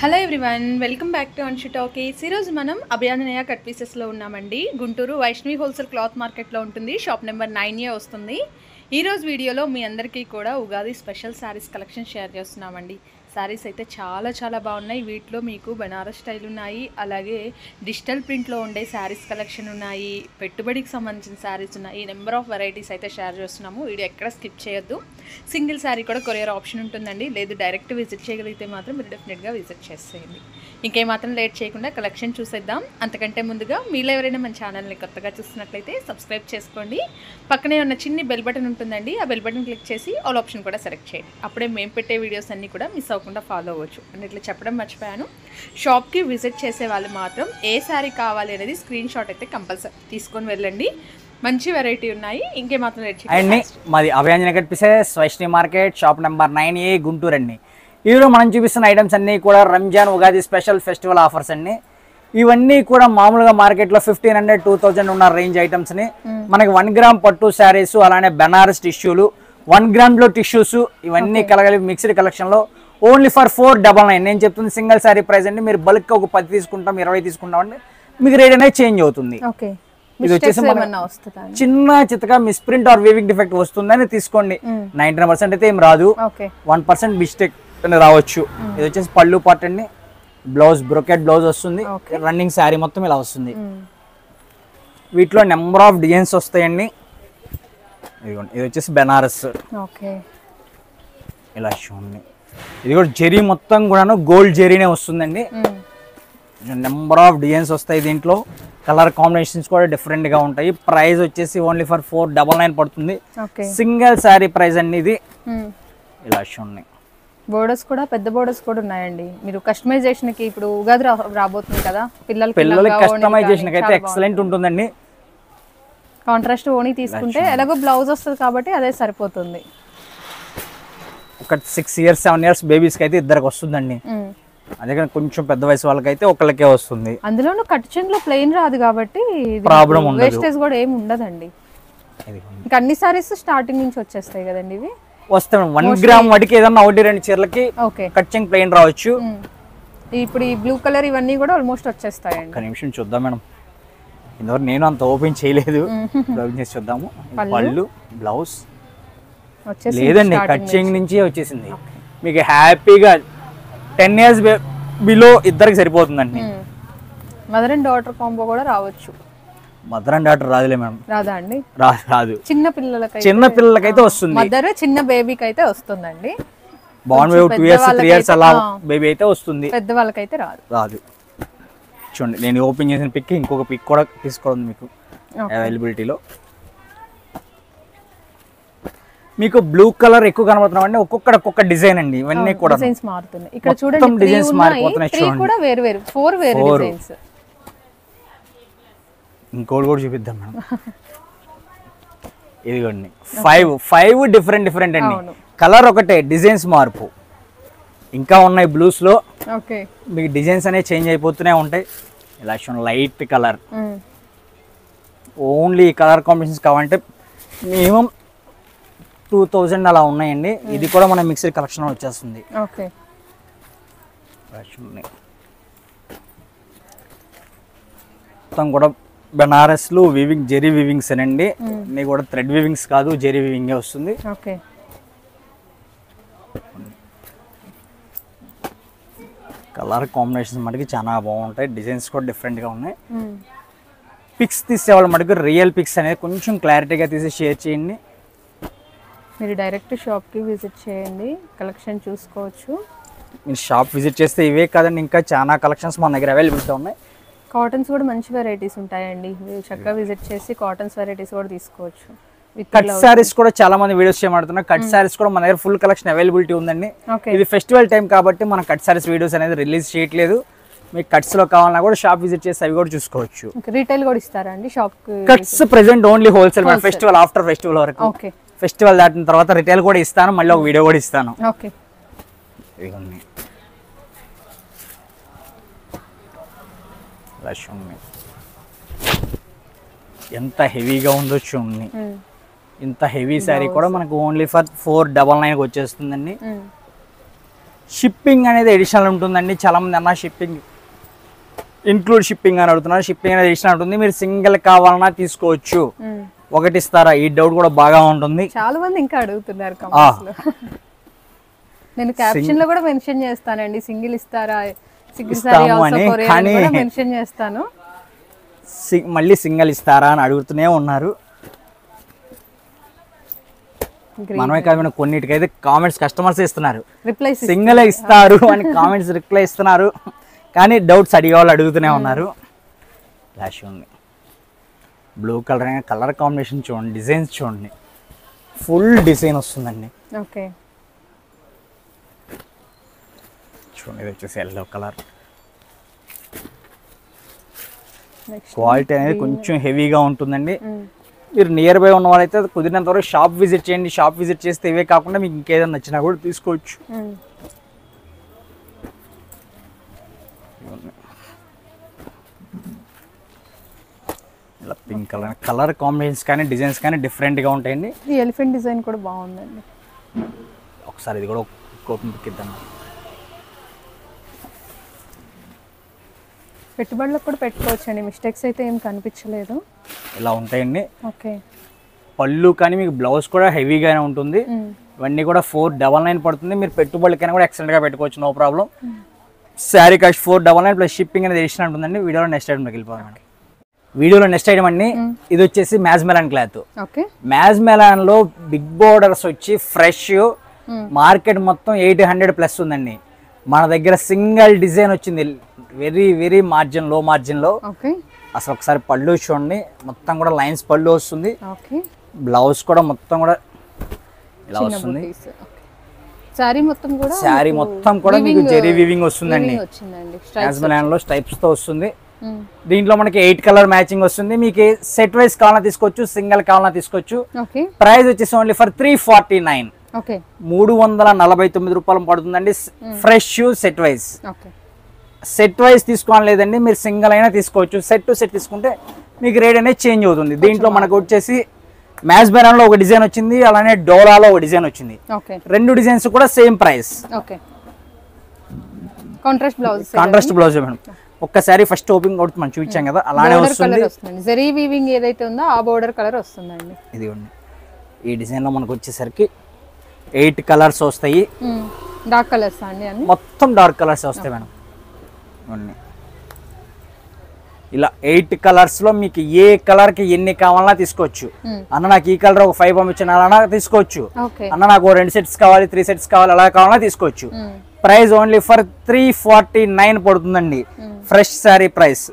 Hello everyone, welcome back to Anshu talkies. ఈరోజు మనం అభియానయ cut పీసెస్లో ఉన్నామండి. గుంటూరు వైష్ణవి హోల్సేల్ క్లాత్ మార్కెట్లో ఉంటుంది. షాప్ నెంబర్ 9A వస్తుంది. ఈరోజు వీడియోలో మీ అందరికీ కూడా Ugadi special saris collection share చేస్తున్నామండి. శారీస్ అయితే చాలా బాగున్నాయి. వీటిలో మీకు బనారస్ స్టైల్ ఉన్నాయి, అలాగే డిజిటల్ ప్రింట్లో ఉండే శారీస్ కలెక్షన్ ఉన్నాయి, పెట్టుబడికి సంబంధించిన శారీస్ ఉన్నాయి. నెంబర్ ఆఫ్ వెరైటీస్ అయితే షేర్ చేస్తున్నాము. వీడియో ఎక్కడ స్కిప్ చేయొద్దు. సింగిల్ శారీ కూడా కొరియర్ ఆప్షన్ ఉంటుందండి. లేదు డైరెక్ట్ విజిట్ చేయగలిగితే మాత్రం మీరు డెఫినెట్గా విజిట్ చేసేయండి. ఇంకేమాత్రం లేట్ చేయకుండా కలెక్షన్ చూసేద్దాం. అంతకంటే ముందుగా మీలో ఎవరైనా మన ఛానల్ని కొత్తగా చూస్తున్నట్లయితే సబ్స్క్రైబ్ చేసుకోండి. పక్కనే ఉన్న చిన్ని బెల్ బటన్ ఉంటుందండి. ఆ బెల్ బటన్ క్లిక్ చేసి ఆల్ ఆప్షన్ కూడా సెలెక్ట్ చేయండి. అప్పుడే మేము పెట్టే వీడియోస్ అన్నీ కూడా మిస్ అవ్వకుండా ఫాలో అవ్వచ్చు. అంటే ఇట్లా చెప్పడం మర్చిపోయాను. షాప్కి విజిట్ చేసే వాళ్ళు మాత్రం ఏ శారీ కావాలి అనేది స్క్రీన్ షాట్ అయితే కంపల్సరీ తీసుకొని వెళ్ళండి. మంచి వెరైటీ ఉన్నాయి. ఇంకేమాత్రం లేట్ చేయండి. మాది అభియానయ cut pieces, Vaishnavi market, shop number 9A, Guntur అండి. ఈరోజు మనం చూపిస్తున్న ఐటమ్స్ అన్నీ కూడా Ramzan Ugadi special festival offers అండి. ఇవన్నీ కూడా మామూలుగా మార్కెట్లో 1500, 2000 ఉన్న రేంజ్ ఐటమ్స్ని మనకి 1 గ్రామ్ పట్టు శారీస్, అలానే బెనారస్ టిష్యూలు, 1 గ్రామ్లో టిష్యూస్, ఇవన్నీ కలగలిపి మిక్స్డ్ కలెక్షన్లో ఓన్లీ ఫర్ 499. నేను చెప్తుంది సింగిల్ శారీ ప్రైస్ అండి. మీరు బల్క్ ఒక 10 తీసుకుంటాం, 20 తీసుకుంటాం అంటే మీకు రేట్ అనేది చేంజ్ అవుతుంది. ఇది వచ్చేసి చిన్న చిత్తగా మిస్ప్రింట్ ఆర్ వీవింగ్ డిఫెక్ట్ వస్తుందని తీసుకోండి. 99% అయితే ఏం రాదు, 1% మిస్టేక్ రావచ్చు. ఇది వచ్చేసి పళ్ళు పార్ట్ అండి. బ్లౌజ్ బ్రోకెట్ బ్లౌజ్ వస్తుంది. రన్నింగ్ శారీ మొత్తం ఇలా వస్తుంది. వీటిలో నెంబర్ ఆఫ్ డిజైన్స్ వస్తాయండి. ఇది వచ్చేసి బెనారస్ ఇలా చూడండి. ఇది కూడా జెరీ మొత్తం కూడాను గోల్డ్ జెరీనే వస్తుందండి. నెంబర్ ఆఫ్ డిజైన్స్ వస్తాయి. దీంట్లో కలర్ కాంబినేషన్స్ కూడా డిఫరెంట్ గా ఉంటాయి. ప్రైస్ వచ్చేసి ఓన్లీ ఫర్ 499 పడుతుంది. సింగిల్ శారీ ప్రైస్ అండి ఇది. ఇలా చూడండి. బోర్డర్స్ కూడా పెద్ద బోర్డర్స్ కూడా ఉన్నాయండి. మీరు కస్టమైజేషన్ కి ఇప్పుడు ఉగాది రాబోతుంది కదా, పిల్లలకి కస్టమైజేషన్ కి అయితే ఎక్సలెంట్ ఉంటుందండి. కాంట్రాస్ట్ ఓణి తీసుకుంటే ఎలాగో బ్లౌజ్ వస్తుంది కాబట్టి అదే సరిపోతుంది. ఒక 6 years 7 years బేబీస్ కి అయితే ఇద్దరికి వస్తుందండి. అదే కానీ కొంచెం పెద్ద వయసు వాళ్ళకైతే ఒకళ్ళకే వస్తుంది. అందులోనూ కట్ చెంగ్ లో ప్లెయిన్ రాదు కాబట్టి ప్రాబ్లం ఉండదు, వేస్టేజ్ కూడా ఏమి ఉండదండి. ఇంకా అన్ని సారీస్ స్టార్టింగ్ నుంచి వచ్చేస్తాయి కదండి. ఇవి వస్తాం 1 గ్రామ్ వాటికి ఏదన్నా 1-2 చీరలకి కట్ చెంగ్ ప్లెయిన్ రావచ్చు. ఇప్పుడు ఈ బ్లూ కలర్ ఇవన్నీ కూడా ఆల్మోస్ట్ వచ్చేస్తాయండి. ఒక నిమిషం చూద్దాం మేడం. ఇంతవరకు నేను అంత ఓపెన్ చేయలేదు. ఓపెన్ చేసి చూద్దాము. పళ్ళు బ్లౌజ్ లేదండి, కట్ చెంగ్ నుంచి వచ్చేసింది. మీకు హ్యాపీగా 10 years బిలో ఇద్దరికి సరిపోతుందండి. మదర్ అండ్ డాటర్ కాంబో కూడా రావచ్చు. మదర్ అండ్ డాటర్ రాదులే మేడం. రాదా అండి? రాదు. చిన్న పిల్లలకైతే వస్తుంది. మదర్ చిన్న బేబీకి అయితే వస్తుందండి. బార్న్ బేబీ 2 years 3 years అలా బేబీ అయితే వస్తుంది. పెద్ద వాళ్ళకైతే రాదు. చూడండి, నేను ఓపెన్ చేసిన పిక్ ఇంకొక పిక్ కూడా తీసుకోవడం మీకు అవైలబిలిటీలో. మీకు బ్లూ కలర్ ఎక్కువ కనబడుతున్నాం అండి. ఒక్కొక్క డిజైన్ అండి. ఇవన్నీ కూడా డిజైన్స్ మారుతున్నాయి. ఇక్కడ చూడండి, డిజైన్స్ మారిపోతున్నాయి. చూడండి, కూడా వేరు 4 డిజైన్స్. ఇంకోటి కూడా చూపిద్దాం మేడం. ఇదిగోండి 5 డిఫరెంట్ అండి. కలర్ ఒకటే, డిజైన్స్ మార్పు. ఇంకా ఉన్నాయి బ్లూస్ లో. మీకు డిజైన్స్ అనేవి చేంజ్ అయిపోతూనే ఉంటాయి. ఇలా light colour, only colour combinations కావాలంటే మినిమం 2000 అలా ఉన్నాయండి. ఇది కూడా మన మిక్స్డ్ కలెక్షన్ వచ్చేస్తుంది. మొత్తం కూడా బెనారస్లు వీవింగ్, జెరీ వీవింగ్స్ అండి. అన్నీ కూడా థ్రెడ్ వీవింగ్స్ కాదు, జెరీ వీవింగ్ వస్తుంది. కలర్ కాంబినేషన్స్ మనకి చాలా బాగుంటాయి. డిజైన్స్ కూడా డిఫరెంట్ గా ఉన్నాయి. పిక్స్ తీసేవాళ్ళు మనకి రియల్ పిక్స్ అనేది కొంచెం క్లారిటీగా తీసి షేర్ చేయండి. మీరు డైరెక్ట్ షాప్కి విజిట్ చేయండి, కలెక్షన్ చూసుకోవచ్చు. మీరు షాప్ విజిట్ చేస్తే ఇవే కాదండి, ఇంకా చాలా కలెక్షన్స్ మన దగ్గర అవైలబిలిటీ ఉన్నాయి. కాటన్స్ కూడా మంచి వెరైటీస్ ఉంటాయండి. మీరు చక్కగా విజిట్ చేసి కాటన్స్ వెరైటీస్ కూడా తీసుకోవచ్చు. కట్ సారీస్ కూడా చాలా మంది వీడియోస్ చేయమంటున్నారు. కట్ సారీస్ కూడా మన దగ్గర ఫుల్ కలెక్షన్ అవైలబిలిటీ ఉందండి. ఇది ఫెస్టివల్ టైం కాబట్టి మనం కట్ సారీస్ వీడియోస్ అనేది రిలీజ్ చేయట్లేదు. మీకు కట్స్ లో కావాలన్నా కూడా షాప్ విజిట్ చేసి అవి కూడా చూసుకోవచ్చు. రీటైల్ కూడా ఇస్తారా అండి shop? Cuts present only wholesale. Festival after festival వరకు, ఫెస్టివల్ దాటిన తర్వాత రిటైల్ కూడా ఇస్తాను, మళ్ళీ ఒక వీడియో కూడా ఇస్తాను. ఎంత హెవీగా ఉందో చూడండి. ఇంత హెవీ శారీ కూడా మనకు ఓన్లీ ఫర్ 499 వచ్చేస్తుందండి. షిప్పింగ్ అనేది ఎడిషనల్ ఉంటుందండి. చాలామంది అన్న షిప్పింగ్ ఇంక్లూడ్ షిప్పింగ్ అని అడుగుతున్నారు. షిప్పింగ్ అనేది ఎడిషనల్ ఉంటుంది. మీరు సింగిల్ కావాలన్నా తీసుకోవచ్చు. ఒకటి ఇస్తారా, ఈ డౌట్ కూడా బాగా ఉంటుంది. చాలా మంది ఇంకా అడుగుతున్నారు కామెంట్స్ లో. నేను క్యాప్షన్ లో కూడా మెన్షన్ చేస్తానండి, సింగిల్ ఇస్తారా, సింగిల్ సారీ ఆల్సో కొరియర్ అని కూడా మెన్షన్ చేస్తాను. మళ్ళీ సింగిల్ ఇస్తారా అని అడుగుతూనే ఉన్నారు. మనమే కాదు, కొన్నిటికైతే కామెంట్స్ కస్టమర్స్ ఇస్తున్నారు, సింగిల్ ఇస్తారు అని కామెంట్స్ రిప్లై ఇస్తున్నారు. కానీ డౌట్స్ అడిగే వాళ్ళు అడుగుతూనే ఉన్నారు. ఫ్లాష్ ఉంది, బ్లూ కలర్ అయినా కలర్ కాంబినేషన్ చూడండి, డిజైన్స్ చూడండి, ఫుల్ డిజైన్ వస్తుందండి. ఓకే చూడండి, ఇది వచ్చేసి ఎల్లో కలర్. క్వాలిటీ అనేది కొంచెం హెవీగా ఉంటుందండి. మీరు నియర్ బై ఉన్న వాళ్ళైతే కుదిరినంత వరకు షాప్ విజిట్ చేయండి. షాప్ విజిట్ చేస్తే ఇవే కాకుండా మీకు ఇంకేదైనా నచ్చినా కూడా తీసుకోవచ్చు. ఇలా పింక్ కలర్, కలర్ కాంబినేషన్స్ కానీ డిజైన్స్ కానీ డిఫరెంట్గా ఉంటాయండి. ఈ ఎలిఫెంట్ డిజైన్ కూడా బాగుందండి. ఒకసారి ఇది కూడా ఓపెన్ పిక్కిద్దాం. పెట్టుబడులకు కూడా పెట్టుకోవచ్చు అండి, మిస్టేక్స్ అయితే ఏం కనిపించలేదు. ఇలా ఉంటాయండి. ఓకే, పళ్ళు కానీ మీకు బ్లౌజ్ కూడా హెవీగానే ఉంటుంది. ఇవన్నీ కూడా 499 పడుతుంది. మీరు పెట్టుబడులకైనా కూడా ఎక్సలెంట్గా పెట్టుకోవచ్చు, no problem. Sari cost 499 plus shipping అనేది ఎడిషన్ ఉంటుందండి. వీడియోలో నెక్స్ట్ ఐటమ్లోకి వెళ్ళిపోదాం. వీడియోలో నెక్స్ట్ ఐటమ్ అండి, ఇది వచ్చేసి మ్యాజ్మెలాన్ క్లాత్. మ్యాజ్మెలాన్ లో బిగ్ బోర్డర్స్ వచ్చి ఫ్రెష్, మార్కెట్ మొత్తం 800+ ఉందండి. మన దగ్గర సింగిల్ డిజైన్ వచ్చింది, వెరీ వెరీ మార్జిన్, లో మార్జిన్ లో. అసలు ఒకసారి పళ్ళు చూడండి, మొత్తం కూడా లైన్స్ పళ్ళు వస్తుంది. బ్లౌజ్ కూడా మొత్తం కూడా ఇలా వస్తుంది. శారీ మొత్తం కూడా మీకు జెరీ వీవింగ్ వస్తుందండి. మ్యాజ్మెలాన్ లో స్టైప్స్ తో వస్తుంది. దీంట్లో మనకి 8 కలర్ మ్యాచింగ్ వస్తుంది. మీకు సెట్ వైస్ కావాలన్నా తీసుకోవచ్చు, సింగిల్ కావాలన్నా తీసుకోవచ్చు. ప్రైస్ వచ్చేసి ఓన్లీ ఫర్ 349, 349 రూపాయలు పడుతుందండి. Fresh set wise. Set wise తీసుకోవాలి లేదండి, మీరు సింగిల్ అయినా తీసుకోవచ్చు. సెట్ టు సెట్ తీసుకుంటే మీకు రేట్ అనేది చేంజ్ అవుతుంది. దీంట్లో మనకు వచ్చేసి మ్యాజ్మెలాన్ లో ఒక డిజైన్ వచ్చింది, అలానే డోలాలో ఒక డిజైన్ వచ్చింది. రెండు డిజైన్స్ కూడా same price. Contrast blouse madam. ఒక్కసారి ఫస్ట్ ఓపెనింగ్ అవుట్ మనం చూపించాం కదా, అలానే వస్తుంది. జరీ వీవింగ్ ఏదైతే ఉందో ఆ బోర్డర్ కలర్ వస్తుందండి. ఇదిగోండి, ఈ డిజైన్ లో మనకు వచ్చేసరికి 8 కలర్స్ వస్తాయి. డార్క్ కలర్స్ అండి, అన్ని మొత్తం డార్క్ కలర్స్ వస్తాయి మేడం. ఇలా 8 కలర్స్ లో మీకు ఏ కలర్ కి ఎన్ని కావాలన్నా తీసుకోవచ్చు. అన్న నాకు ఈ కలర్ ఒక 5 పంపించిన అలా తీసుకోవచ్చు. అన్న నాకు 2 సెట్స్ కావాలి, 3 సెట్స్ కావాలి, అలా కావాలన్నా తీసుకోవచ్చు. ప్రైస్ ఓన్లీ ఫర్ 349 పడుతుందండి. Fresh sari price.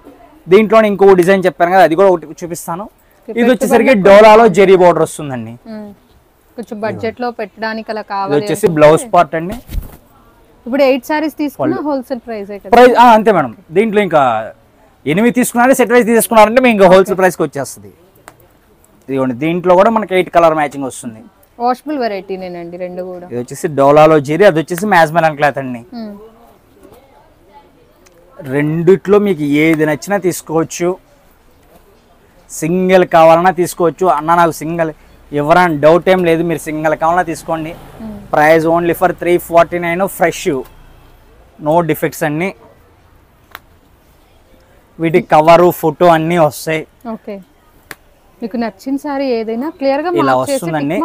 దీంట్లో ఇంకో డిజైన్ చెప్పాను కదా, అది కూడా ఒకటి చూపిస్తాను. ఇది వచ్చేసరికి డోలాలో జెరీ బోర్డర్ వస్తుందండి. కొంచెం బడ్జెట్ లో పెట్టడానికి అలా కావాలి. ఇది వచ్చేసి బ్లౌజ్ పార్ట్ అండి. ఇప్పుడు 8 సారీస్ తీసుకున్నా హోల్సేల్ ప్రైస్ ప్రైస్ అంతే మేడం. దీంట్లో ఇంకా 8 తీసుకున్నారంటే సెట్ వైజ్ తీసుకున్నారంటే మీకు హోల్సేల్ ప్రైస్కి వచ్చేస్తుంది. ఇదిగోండి, దీంట్లో కూడా మనకి 8 కలర్ మ్యాచింగ్ వస్తుంది. వాషబుల్ వెరైటీనేనండి రెండు కూడా. ఇది వచ్చేసి డోలాలో జెరీ, అది వచ్చేసి మ్యాజ్మెలాన్ క్లాత్ అండి. రెండిట్లో మీకు ఏది నచ్చినా తీసుకోవచ్చు. సింగిల్ కావాలన్నా తీసుకోవచ్చు. అన్న నాకు సింగిల్ ఎవరైనా డౌట్ ఏం లేదు, మీరు సింగిల్ కావాలన్నా తీసుకోండి. Price only for 349, fresh, no defects అన్ని. వీటి కవరు ఫోటో అన్నీ వస్తాయి. మీకు నచ్చిన సారీ ఏదైనా క్లియర్ గా ఇలా వస్తుందండి.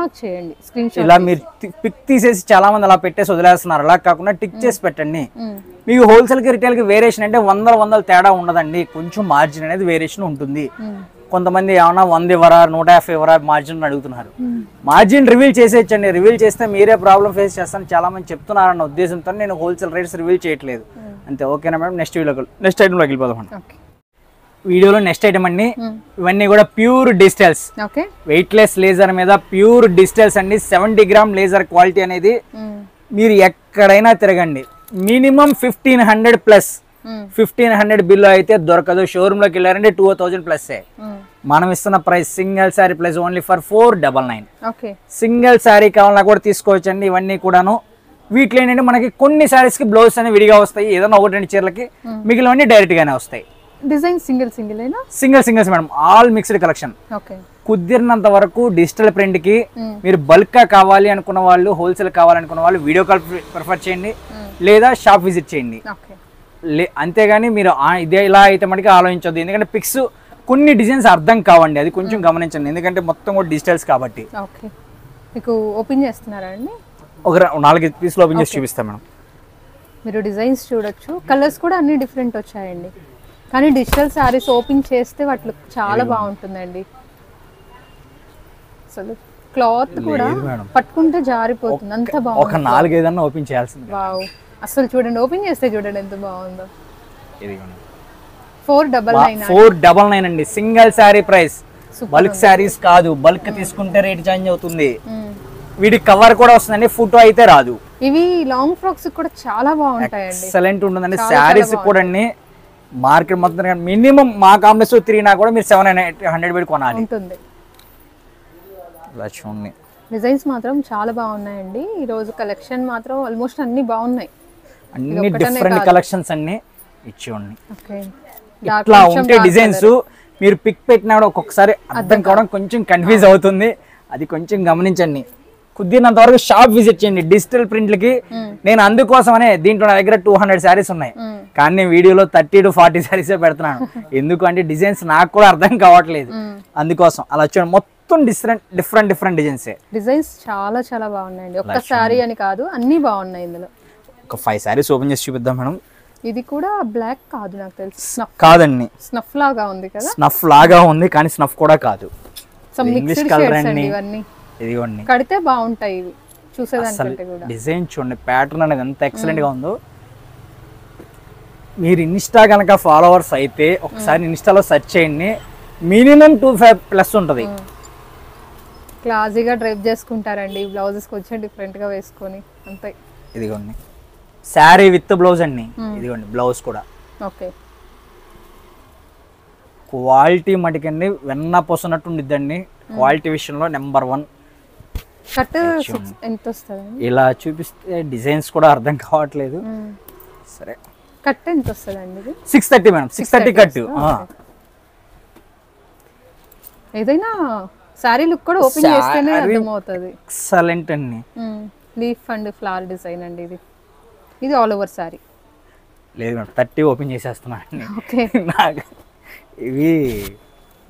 స్క్రీన్ షాట్ ఇలా మీరు పిక్ తీసేసి చాలా మంది అలా పెట్టేసి వదిలేస్తున్నారు. అలా కాకుండా టిక్ చేసి పెట్టండి. మీకు హోల్సేల్ కి రిటైల్ కి వేరియేషన్ అంటే 100 తేడా ఉండదండి. కొంచెం మార్జిన్ అనేది వేరియేషన్ ఉంటుంది. కొంతమంది ఏమన్నా 100 ఇవ్వరా, 150 ఇవ్వరా మార్జిన్ అడుగుతున్నారు. Margin reveal చేసేయచ్చండి. రివీల్ చేస్తే మీరే ప్రాబ్లం ఫేస్ చేస్తాను చాలా మంది చెప్తున్నారన్న ఉద్దేశంతో నేను హోల్సేల్ రేట్స్ రివీల్ చేయట్లేదు అంతే. ఓకేనా మేడం? నెక్స్ట్ ఐటమ్లోకి వెళ్ళిపోదాం. వీడియోలో నెక్స్ట్ ఐటమ్ అండి. ఇవన్నీ కూడా pure digitals, weight less laser మీద ప్యూర్ డిజిటల్స్ అండి. 70 గ్రామ్ లేజర్ క్వాలిటీ అనేది మీరు ఎక్కడైనా తిరగండి, మినిమం 1500+. 1500 బిల్లు అయితే దొరకదు. షోరూమ్ లోకి వెళ్ళారంటే 2000+. మనం ఇస్తున్న price single sari price only for 499. Single sari కావాలన్నా కూడా తీసుకోవచ్చు అండి. ఇవన్నీ కూడాను వీటిలో ఏంటంటే మనకి కొన్ని శారీస్ కి బ్లౌజ్ అనేవి విడిగా వస్తాయి. ఏదైనా 1-2 చీరలకి, మిగిలినవన్నీ డైరెక్ట్ గానే వస్తాయి. డిజైన్ సింగిల్ అయినా singles madam, all mixed collection. కుదిరినంత వరకు డిజిటల్ ప్రింట్కి మీరు బల్క్గా కావాలి అనుకున్న వాళ్ళు, హోల్సేల్ కావాలనుకున్న వాళ్ళు వీడియో కాల్ ప్రిఫర్ చేయండి, లేదా షాప్ విజిట్ చేయండి. అంతేగాని మీరు ఇదే ఇలా అయితే మనకి ఆలోచించొద్దు. ఎందుకంటే పిక్స్ కొన్ని డిజైన్స్ అర్థం కావండి, అది కొంచెం గమనించండి. ఎందుకంటే మొత్తం కూడా డిజిటల్స్ కాబట్టి. మీకు ఓపెన్ చేస్తున్నారా అండి? ఒక 4 పీసులు ఓపెన్ చేసి చూపిస్తాం మేడం. మీరు డిజైన్స్ చూడొచ్చు, కలర్స్ కూడా అన్ని డిఫరెంట్ వచ్చాయండి. కానీ డిజిటల్ శారీస్ ఓపెన్ చేస్తే వాటి చాలా బాగుంటుందండి. అసలు క్లాత్ కూడా పట్టుకుంటే జారిపోతుంది, అంత బాగుంది. ఒక 4-5 ఓపెన్ చేయాల్సింది. వావ్, అసలు చూడండి, ఓపెన్ చేస్తే చూడండి ఎంత బాగుందో. 499 అండి, single sari price. Bulk saris కాదు, బల్క్ తీసుకుంటే రేట్ చేంజ్ అవుతుంది. వీడి కవర్ కూడా వస్తుందండి, ఫోటో అయితే రాదు. ఇవి లాంగ్ ఫ్రాక్స్ కూడా చాలా బాగుంటాయండి, ఎక్సలెంట్ ఉంటుందండి. శారీస్ కూడా మార్కెట్ మొత్తం మినిమం మా కాంప్లెక్స్ 3 నా కూడా మీరు 700 పెట్టి కొనాలి ఉంటుంది. డిజైన్స్ మాత్రం చాలా బాగున్నాయండి. ఈ రోజు కలెక్షన్ మాత్రం ఆల్మోస్ట్ అన్ని బాగున్నాయి, అన్ని డిఫరెంట్ కలెక్షన్స్ అన్ని ఇచ్చేయండి. ఇట్లా ఉంటే డిజైన్స్ మీరు పిక్ పెట్టినా కూడా ఒక్కొక్కసారి అర్థం కావడం కొంచెం కన్ఫ్యూజ్ అవుతుంది, అది కొంచెం గమనించండి. కుదిరినంత వరకు షాప్ విజిట్ చేయండి. డిజిటల్ ప్రింట్లకి నేను అందుకోసమనే దీంట్లో నా దగ్గర 200 శారీస్ ఉన్నాయి, కానీ నేను వీడియోలో 30 to 40 శారీసే పెడుతున్నాను. ఎందుకంటే డిజైన్స్ నాకు కూడా అర్థం కావట్లేదు, అందుకోసం అలా చూడండి. మొత్తం డిఫరెంట్ డిజైన్స్ చాలా చాలా బాగున్నాయండి. ఒక్క శారీ అని కాదు, అన్ని బాగున్నాయి. ఇందులో ఒక 5 శారీస్ ఓపెన్ చేసి చూపిద్దాం మేడం. ఇది కూడా బ్లాక్ కాదు, నాకు తెలుసు. కాదండి, స్నఫ్ లాగా ఉంది కదా. స్నఫ్ లాగా ఉంది కానీ స్నఫ్ కూడా కాదు. ఇంగ్లీష్ కలర్ అండి ఇవన్నీ. ఇదిగోండి, కడితే బాగుంటాయి ఇవి చూసేదానికంటే కూడా. డిజైన్ చూడండి, ప్యాటర్న్ అనేది ఎంత ఎక్సలెంట్ గా ఉందో. మీరు ఇన్స్టా కనుక ఫాలోవర్స్ అయితే ఒకసారి ఇన్స్టాలో సెర్చ్ చేయండి, మినిమం 25+ ఉంటుంది. క్లాసీగా డ్రైప్ చేసుకుంటారండి, బ్లౌజెస్ కొంచెం డిఫరెంట్ గా వేసుకొని అంతే. ఇదిగోండి శారీ విత్ బ్లౌజ్ అండి. ఇదిగోండి బ్లౌజ్ కూడా. ఓకే, క్వాలిటీ మటుకండి వెన్న పోసినట్టు ఉండిద్దండి. క్వాలిటీ విషయంలో నెంబర్ 1. కట్ ఎంత వస్తుంది? ఇలా చూపిస్తే డిజైన్స్ కూడా అర్థం కావట్లేదు. సరే, కట్ ఎంత వస్తుంది అండి? 630 మేడం, 630 కట్. ఏదైనా సారీ లుక్ కూడా ఓపెన్ చేస్తేనే అర్థమవుతుంది. ఎక్సలెంట్ అండి. లీఫ్ అండ్ ఫ్లవర్ డిజైన్ అండి. ఇది ఆల్ ఓవర్ సారీ. లేదు మేడం, 30 ఓపెన్ చేసేస్తున్నా అండి. ఓకే, నాకు ఇవి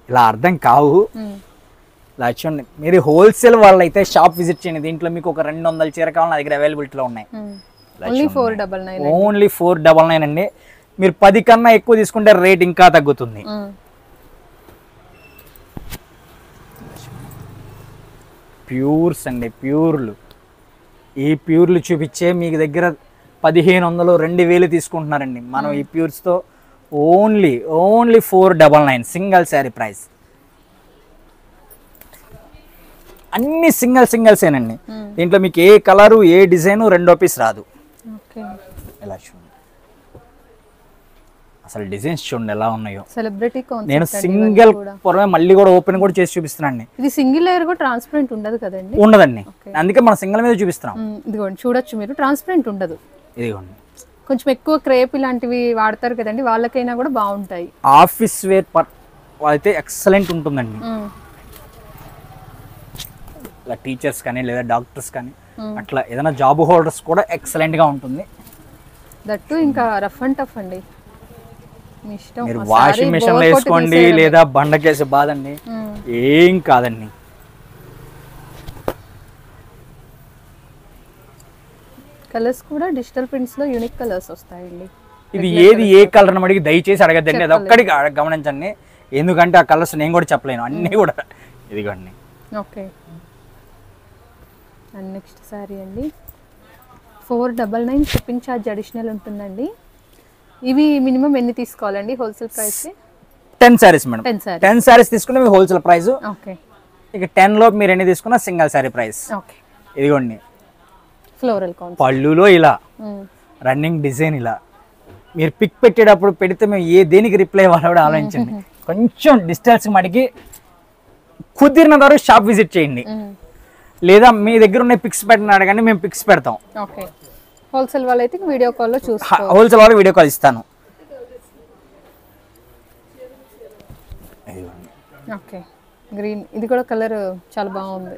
ఇలా అర్థం కావు. ఇలా చూడండి, మీరు హోల్సేల్ వాళ్ళు అయితే షాప్ విజిట్ చేయండి. దీంట్లో మీకు ఒక 200 చీర కావాలి, నా దగ్గర అవైలబిలిటీలో ఉన్నాయి. ఓన్లీ 499. ఓన్లీ 499 అండి. మీరు 10 కన్నా ఎక్కువ తీసుకుంటే రేట్ ఇంకా తగ్గుతుంది. ప్యూర్స్ అండి, ప్యూర్లు. ఈ ప్యూర్లు చూపించే మీకు దగ్గర 1500, 2000 తీసుకుంటున్నారండి. మనం ఈ ప్యూర్స్తో ఓన్లీ 499 సింగిల్ శారీ ప్రైస్. అన్ని సింగిల్సేనండి. దీంట్లో మీకు ఏ కలరు ఏ డిజైన్ 2 పీస్ రాదు. ఇలా చూడండి, అసలు డిజైన్స్ చూడండి ఎలా ఉన్నాయో. సెలబ్రిటీ నేను సింగిల్ పొరమే మళ్ళీ కూడా ఓపెన్ కూడా చేసి చూపిస్తున్నాను. ఇది సింగిల్ లేయర్ కూడా ట్రాన్స్పరెంట్ ఉండదు కదండి? ఉండదండి, అందుకే మనం సింగిల్ మీద చూపిస్తున్నాం. ఇదిగోండి చూడొచ్చు మీరు, ట్రాన్స్పరెంట్ ఉండదు. ఇదిగోండి, కొంచెం ఎక్కువ క్రేప్ ఇలాంటివి వాడతారు కదండి, వాళ్ళకైనా కూడా బాగుంటాయి. ఆఫీస్ వేర్ అయితే ఎక్సలెంట్ ఉంటుందండి. ఇలా టీచర్స్ కానీ లేదా డాక్టర్స్ కానీ అట్లా ఏదైనా జాబ్ హోల్డర్స్ కూడా ఎక్సలెంట్ గా ఉంటుంది. దట్టు ఇంకా రఫ్ అండ్ టఫ్ అండి, మీరు వాషింగ్ మెషిన్ లో వేసుకోండి లేదా బండకేసి బాదండి, ఏం కాదండి. కలర్స్ కూడా డిజిటల్ ప్రింట్స్ లో యూనిక్ కలర్స్ వస్తాయండి. ఇది ఏది ఏ కలర్ అడిగి దయచేసి అడగద్దండి, అది ఒక్కడికి గమనించండి. ఎందుకంటే ఆ కలర్స్ నేను కూడా చెప్పలేను, అన్నీ కూడా. ఇదిగోండి. ఓకే, అండ్ నెక్స్ట్ సారీ అండి 499 షిప్పింగ్ ఛార్జ్ అడిషనల్ ఉంటుందండి. ఇవి మినిమం ఎన్ని తీసుకోవాలండి wholesale price? 10 saris madam. 10 saris తీసుకుంటే మీ హోల్సేల్ ప్రైస్. ఓకే, ఇక 10 లో మీరు ఎన్ని తీసుకున్నా సింగిల్ సారీ ప్రైస్. ఓకే, ఇదిగోండి ఫ్లోరల్ కాన్సెప్ట్ పళ్ళులో ఇలా రన్నింగ్ డిజైన్. ఇలా మీరు పిక్ పెట్టేటప్పుడు పెడితే మేము దేనికి రిప్లై ఇవ్వాలో కూడా ఆలోచించండి. కొంచెం డిస్టెన్స్ మటుకి కుదిరినంత వరకు షాప్ విజిట్ చేయండి, లేదా మీ దగ్గర ఉన్న పిక్స్ పెట్టినాడు కానీ మేము పిక్స్ పెడతాం. ఓకే, హోల్సేల్ వాళ్ళైతే వీడియో కాల్లో చూస్తాను. హోల్సేల్ వాళ్ళు వీడియో కాల్ ఇస్తాను. ఓకే, గ్రీన్, ఇది కూడా కలర్ చాలా బాగుంది,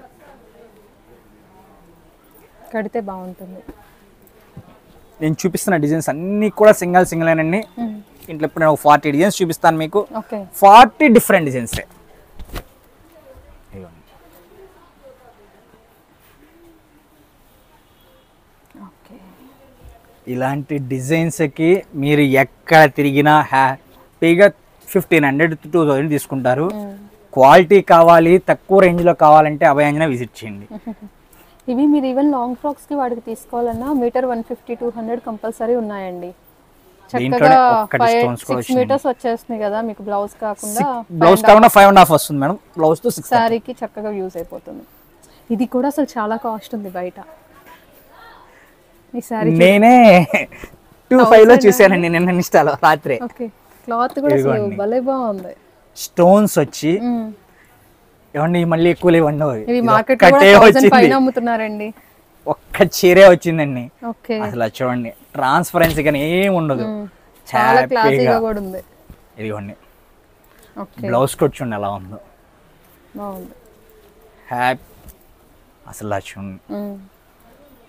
కడితే బాగుంటుంది. నేను చూపిస్తున్న డిజైన్స్ అన్నీ కూడా సింగిల్ అండి. ఇంట్లో ఇప్పుడు నేను 40 డిజైన్స్ చూపిస్తాను మీకు. 40 డిఫరెంట్ డిజైన్స్. ఇలాంటి డిజైన్స్కి మీరు ఎక్కడ తిరిగినా హ్యాపీగా 1500 to 2000 తీసుకుంటారు. క్వాలిటీ కావాలి, తక్కువ రేంజ్లో కావాలంటే అభయాంజనేయ విజిట్ చేయండి. ఇవి మీరు ఈవెన్ లాంగ్ ఫ్రాక్స్కి వాడికి తీసుకోవాలన్నా మీటర్ 150-200 కంపల్సరీ ఉన్నాయండి. చక్కగా 6 మీటర్స్ వచ్చేస్తుంది కదా మీకు. బ్లౌజ్ కాకుండా 5.5 వస్తుంది మేడం. బ్లౌజ్ తో 6 శారీకి చక్కగా యూజ్ అయిపోతుంది. ఇది కూడా అసలు చాలా కాస్ట్ ఉంది బయట. ఈ శారీ నేనే 25 లో చూసానండి నిన్న ఇన్స్టాలో రాత్రి. ఓకే, క్లాత్ కూడా అసలు భలే బాగుంది. స్టోన్స్ వచ్చి ఏమండి మళ్ళీ ఎక్కువ లేవండి. ఇవి మార్కెట్ లో 1000 పైన అమ్ముతున్నారండి. ఒక్క చీరే వచ్చిందండి. ఓకే, అసలు చూడండి ట్రాన్స్పరెన్సీ కానీ ఏం ఉండదు, చాలా క్లాసీగా కూడా ఉంది. ఇదిగోండి బ్లౌజ్ కూడా చూడండి ఎలా ఉందో, బాగుంది. హ్యాపీ అసలు చూడండి.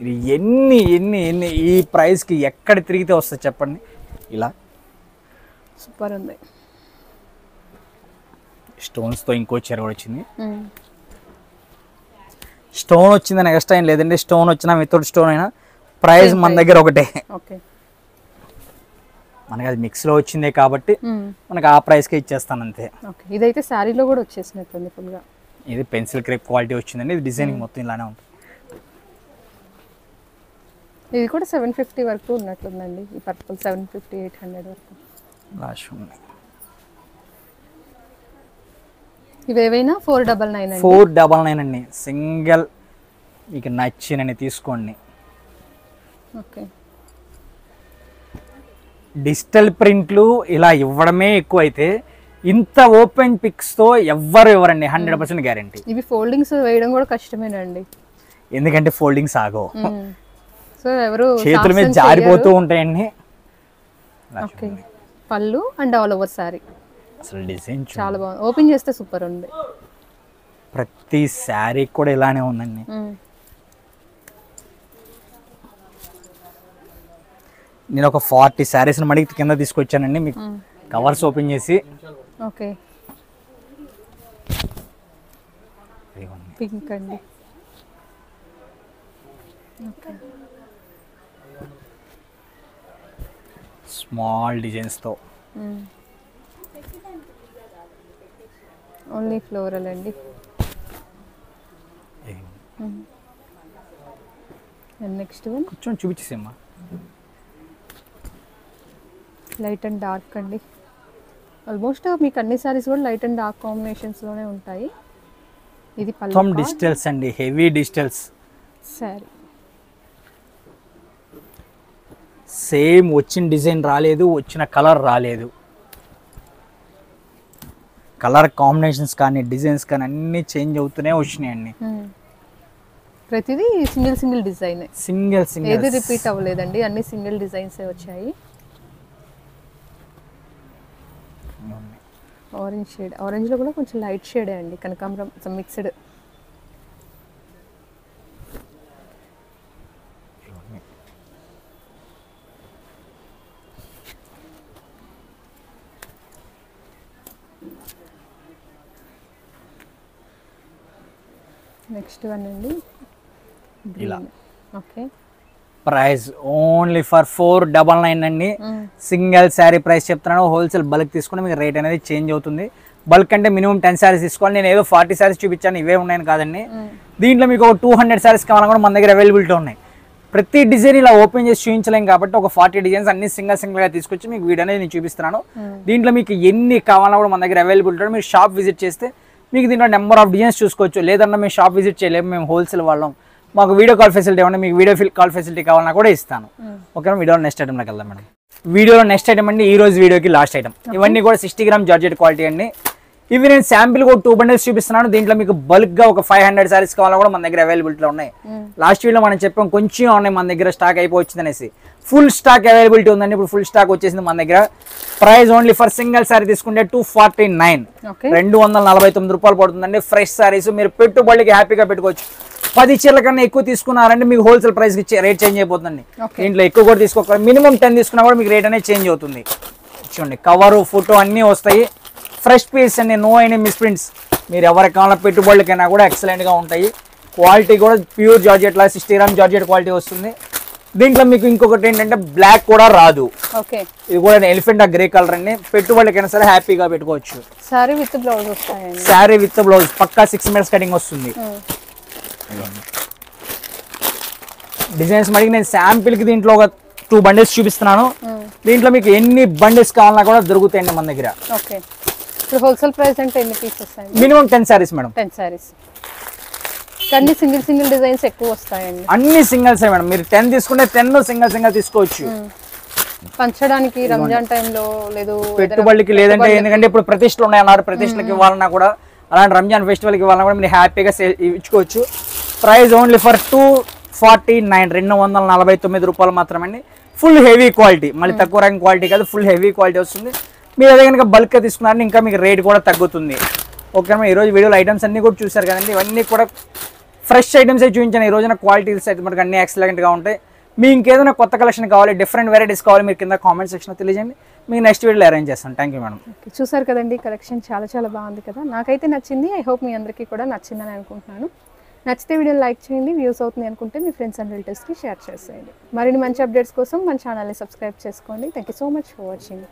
ఇది ఎన్ని ఎన్ని ఎన్ని ఈ ప్రైస్కి ఎక్కడ తిరిగితే వస్తుంది చెప్పండి. ఇలా సూపర్ ఉంది. స్టోన్స్తో ఇంకో చీర కూడా వచ్చింది. స్టోన్ వచ్చిందని ఎక్స్ట్రా ఏం లేదండి. స్టోన్ వచ్చినా వితౌట్ స్టోన్ అయినా ప్రైస్ మన దగ్గర ఒకటే. మనకి అది మిక్స్లో వచ్చిందే కాబట్టి మనకి ఆ ప్రైస్కే ఇచ్చేస్తాను అంతే. ఇదైతే శారీలో కూడా వచ్చేసినట్టుంది ఫుల్గా. ఇది పెన్సిల్ క్రేప్ క్వాలిటీ వచ్చిందండి. ఇది డిజైనింగ్ మొత్తం ఇలానే ఉంటుంది. ఇది కూడా 750 వరకు ఉన్నట్లుందండి. ఈ పర్పుల్ 750-800 వరకు లాస్ట్ ఉన్నాయి. ఇవేవైనా 499. 499 అండి. సింగిల్ మీకు నచ్చినని తీసుకోండి. ఓకే, డిజిటల్ ప్రింట్లు ఇలా ఇవ్వడమే ఎక్కువ అయితే ఇంత ఓపెన్ పిక్స్తో ఎవ్వరు ఇవ్వరండి. 100% గ్యారంటీ. ఇవి ఫోల్డింగ్స్ వేయడం కూడా కష్టమేనండి, ఎందుకంటే ఫోల్డింగ్స్ ఆగవు. సో ఎవరు చేతుల మీద జారిపోతూ ఉంటాయండి. ఓకే, పళ్ళు అండ్ ఆల్ ఓవర్ సారీ. అసలు డిజైన్ చాలా బాగుంది. ఓపెన్ చేస్తే సూపర్ ఉంది. ప్రతి శారీ కూడా ఇలానే ఉందండి. నేను ఒక 40 శారీస్ మడికి కింద తీసుకొచ్చానండి మీకు కవర్స్ ఓపెన్ చేసి. ఓకే, పింక్ అండి. ఓకే, స్మాల్ డిజైన్స్తో ఓన్లీ ఫ్లోరల్ అండి. నెక్స్ట్ వన్ కొంచెం చూపించేసేమ్మా. లైట్ అండ్ డార్క్ అండి. ఆల్మోస్ట్ మీకు అన్ని సారీస్ కూడా లైట్ అండ్ డార్క్ కాంబినేషన్స్లోనే ఉంటాయి. ఇది పళ్ళు డిజిటల్స్ అండి, హెవీ డిజిటల్స్ సారీ. సేమ్ వచ్చిన డిజైన్ రాలేదు, వచ్చిన కలర్ రాలేదు. కలర్ కాంబినేషన్స్ కానీ డిజైన్స్ కానీ అన్నీ చేంజ్ అవుతూనే వచ్చినాయండి. ప్రతిదీ సింగిల్ డిజైన్, సింగిల్ ఏది రిపీట్ అవ్వలేదండి. అన్ని సింగిల్ డిజైన్స్ వచ్చాయి. ఆరెంజ్ షేడ్, ఆరెంజ్లో కూడా కొంచెం లైట్ షేడే అండి, కనకాంబరం మిక్స్డ్. నెక్స్ట్ వన్ అండి ఇలా. ఓకే, ప్రైస్ ఓన్లీ ఫర్ 499 అండి. సింగిల్ శారీ ప్రైస్ చెప్తున్నాను. హోల్సేల్ బల్క్ తీసుకుంటే మీకు రేట్ అనేది చేంజ్ అవుతుంది. బల్క్ అంటే మినిమం 10 శారీస్ తీసుకోవాలి. నేను ఏదో 40 శారీస్ చూపించాను, ఇవే ఉన్నాయని కాదండి. దీంట్లో మీకు ఒక 200 శారీస్ కావాలన్నా కూడా మన దగ్గర అవైలబిలిటీ ఉన్నాయి. ప్రతి డిజైన్ ఇలా ఓపెన్ చేసి చూపించలేం కాబట్టి ఒక 40 డిజైన్స్ అన్ని సింగిల్గా తీసుకొచ్చి మీకు వీడియో అనేది నేను చూపిస్తున్నాను. దీంట్లో మీకు ఎన్ని కావాలన్నా కూడా మన దగ్గర అవైలబిలిటీ ఉంటుంది. మీరు షాప్ విజిట్ చేస్తే మీకు దీంట్లో నెంబర్ ఆఫ్ డిజైన్స్ చూసుకోవచ్చు. లేదన్నా మేము షాప్ విజిట్ చేయలేము, మేము హోల్సేల్ వాళ్ళం, మాకు వీడియో కాల్ ఫెసిలిటీ ఏమన్నా మీకు వీడియో కాల్ ఫెసిలిటీ కావాలన్నా కూడా ఇస్తాను. ఓకే, వీడియోలో నెక్స్ట్ ఐటమ్లోకి వెళ్దాం మేడం. వీడియోలో నెక్స్ట్ ఐటమ్ అండి, ఈ రోజు వీడియోకి లాస్ట్ ఐటమ్. ఇవన్నీ కూడా 60 గ్రామ్ జార్జెట్ క్వాలిటీ అండి. ఇవి నేను శాంపిల్ కూడా 2 బండిల్స్ చూపిస్తున్నాను. దీంట్లో మీకు బల్క్ గా ఒక 500 సారీస్ కావాలన్నా కూడా మన దగ్గర అవైలబిలిటీలో ఉన్నాయి. లాస్ట్ వీడియోలో మనం చెప్పాం కొంచెం ఉన్నాయి మన దగ్గర స్టాక్ అయిపోవచ్చింది అనేసి. ఫుల్ స్టాక్ అవైలబిలిటీ ఉందండి. ఇప్పుడు ఫుల్ స్టాక్ వచ్చేసింది మన దగ్గర. Price only for single sorry తీసుకుంటే 249, 249 రూపాయలు పడుతుందండి. ఫ్రెష్ సారీస్ మీరు పెట్టుబడికి హ్యాపీగా పెట్టుకోవచ్చు. 10 చీరల కన్నా ఎక్కువ తీసుకున్నారంటే మీకు హోల్సేల్ ప్రైస్ రేట్ చేంజ్ అయిపోతుందండి. దీంట్లో ఎక్కువ కూడా తీసుకోవాలి, మినిమం 10 తీసుకున్నా కూడా మీకు రేట్ అనేది చేంజ్ అవుతుంది. చూడండి కవరు ఫోటో అన్నీ వస్తాయి. ఫ్రెష్ పీస్ అండి, నో ఎనీ మిస్ప్రింట్స్. మీరు ఎవరికి కావాలన్నా పెట్టుబడులకైనా కూడా ఎక్సలెంట్గా ఉంటాయి. క్వాలిటీ కూడా ప్యూర్ జార్జెట్ లా 60 గ్రామ్ జార్జెట్ క్వాలిటీ వస్తుంది. దీంట్లో మీకు ఇంకొకటి ఏంటంటే బ్లాక్ కూడా రాదు. ఇది కూడా ఎలిఫెంట్ గ్రే కలర్ అండి. పెట్టుబడులకైనా సరే హ్యాపీగా పెట్టుకోవచ్చు. సారీ విత్ బ్లౌజ్ వస్తాయండి. సారీ విత్ బ్లౌజ్ పక్కా 6 మీటర్స్ కటింగ్ వస్తుంది. డిజైన్స్ మడికి నేను శాంపిల్ కి దీంట్లో ఒక 2 బండిల్స్ చూపిస్తున్నాను. దీంట్లో మీకు ఎన్ని బండిల్స్ కావాలన్నా కూడా దొరుకుతాయండి మన దగ్గర. హోల్సేల్ ప్రైస్ అంటే ఎన్ని pieces? Minimum 10 saris madam. 10 saris. అన్ని సింగిల్ డిజైన్స్ ఎక్కువ వస్తాయండి. అన్ని సింగిల్స్ మేడం. మీరు 10 తీసుకుంటే 10 సింగిల్ తీసుకోవచ్చు. పంచడానికి రంజాన్ టైంలో లేదు, పెట్టుబడికి లేదంటే ఎందుకంటే ఇప్పుడు ప్రతిష్టలు ఉన్నాయన్నారు, ప్రతిష్టలకు ఇవ్వాలన్నా కూడా అలాంటి రంజాన్ ఫెస్టివల్కి ఇవ్వాలన్నా కూడా మీరు హ్యాపీగా ఇచ్చుకోవచ్చు. ప్రైస్ ఓన్లీ ఫర్ 249, 249 రూపాయలు మాత్రమే. ఫుల్ హెవీ క్వాలిటీ, మళ్ళీ తక్కువ ర్యాంక్ క్వాలిటీ కాదు, ఫుల్ హెవీ క్వాలిటీ వస్తుంది. మీరు అదే కనుక బల్క్గా తీసుకున్నారని ఇంకా మీకు రేట్ కూడా తగ్గుతుంది. ఓకేనా? ఈరోజు వీడియోలో ఐటమ్స్ అన్నీ కూడా చూసారు కదండి. ఇవన్నీ కూడా ఫ్రెష్ ఐటమ్స్ చూపించాను ఈ రోజున. క్వాలిటీస్ అయితే మనకు అన్ని ఎక్సలెంట్గా ఉంటాయి. మీకు ఇంకేదైనా కొత్త కలెక్షన్ కావాలి, డిఫరెంట్ వెరైటీస్ కావాలి, మీరు కింద కామెంట్ సెక్షన్లో తెలియజేయండి. మీకు నెక్స్ట్ వీడియోలో అరేంజ్ చేస్తాను. Thank you madam. చూసారు కదండి, కలెక్షన్ చాలా బాగుంది కదా. నాకైతే నచ్చింది. ఐ హోప్ మీ అందరికీ కూడా నచ్చిందని అనుకుంటున్నాను. నచ్చితే వీడియోని లైక్ చేయండి. వ్యూస్ అవుతుంది అనుకుంటే మీ ఫ్రెండ్స్ అండ్ రిలేటివ్స్కి షేర్ చేసేయండి. మరిన్ని మంచి అప్డేట్స్ కోసం మన ఛానల్ని సబ్స్క్రైబ్ చేసుకోండి. Thank you so much for watching.